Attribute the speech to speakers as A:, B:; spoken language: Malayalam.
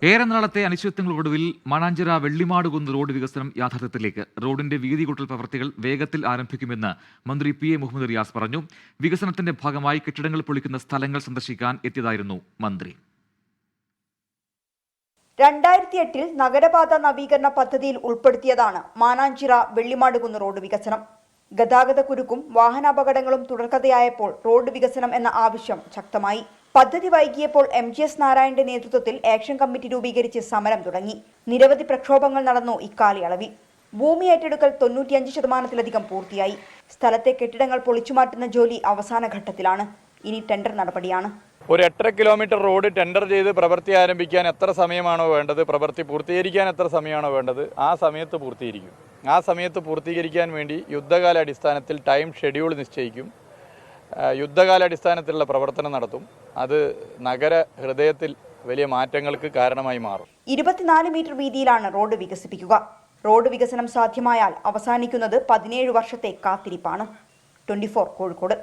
A: ഏറെ നാളത്തെ അനിശ്ചിതത്വങ്ങൾക്കൊടുവിൽ മാനാഞ്ചിറ വെള്ളിമാടുകുന്ന് റോഡ് വികസനം യാഥാർത്ഥ്യത്തിലേക്ക്. റോഡിന്റെ വീതി കൂട്ടൽ പ്രവൃത്തികൾ വേഗത്തിൽ ആരംഭിക്കുമെന്ന് മന്ത്രി പി എ മുഹമ്മദ് റിയാസ് പറഞ്ഞു. വികസനത്തിന്റെ ഭാഗമായി കെട്ടിടങ്ങൾ പൊളിക്കുന്ന സ്ഥലങ്ങൾ സന്ദർശിക്കാൻ എത്തിയതായിരുന്നു മന്ത്രി.
B: 2008 നഗരപാത നവീകരണ പദ്ധതിയിൽ ഉൾപ്പെടുത്തിയതാണ് മാനാഞ്ചിറ വെള്ളിമാടുകുന്ന് റോഡ് വികസനം. ഗതാഗത കുരുക്കും വാഹനാപകടങ്ങളും തുടർക്കഥയായപ്പോൾ റോഡ് വികസനം എന്ന ആവശ്യം ശക്തമായി. പദ്ധതി വൈകിയപ്പോൾ MGS നാരായണന്റെ നേതൃത്വത്തിൽ ആക്ഷൻ കമ്മിറ്റി രൂപീകരിച്ച് സമരം തുടങ്ങി. നിരവധി പ്രക്ഷോഭങ്ങൾ നടന്നു ഇക്കാലയളവിൽ. ഭൂമി ഏറ്റെടുക്കൽ 95% പൂർത്തിയായി. സ്ഥലത്തെ കെട്ടിടങ്ങൾ പൊളിച്ചുമാറ്റുന്ന ജോലി അവസാന ഘട്ടത്തിലാണ്. ഇനി ടെൻഡർ നടപടിയാണ്.
C: ഒരു 8.5 കിലോമീറ്റർ റോഡ് ടെൻഡർ ചെയ്ത് പ്രവൃത്തി ആരംഭിക്കാൻ എത്ര സമയമാണോ വേണ്ടത്, പ്രവൃത്തി പൂർത്തീകരിക്കാൻ എത്ര സമയമാണോ വേണ്ടത്, ആ സമയത്ത് പൂർത്തീകരിക്കും. ആ സമയത്ത് പൂർത്തീകരിക്കാൻ വേണ്ടി യുദ്ധകാല അടിസ്ഥാനത്തിൽ ടൈം ഷെഡ്യൂൾ നിശ്ചയിക്കും. യുദ്ധകാലാടിസ്ഥാനത്തിലുള്ള പ്രവർത്തനം നടത്തും. അത് നഗര ഹൃദയത്തിൽ വലിയ മാറ്റങ്ങൾക്ക് കാരണമായി മാറും.
B: 24 മീറ്റർ വീതിയിലാണ് റോഡ് വികസിപ്പിക്കുക. റോഡ് വികസനം സാധ്യമായാൽ അവസാനിക്കുന്നത് 17 വർഷത്തെ കാത്തിരിപ്പാണ്. 24 കോഴിക്കോട്.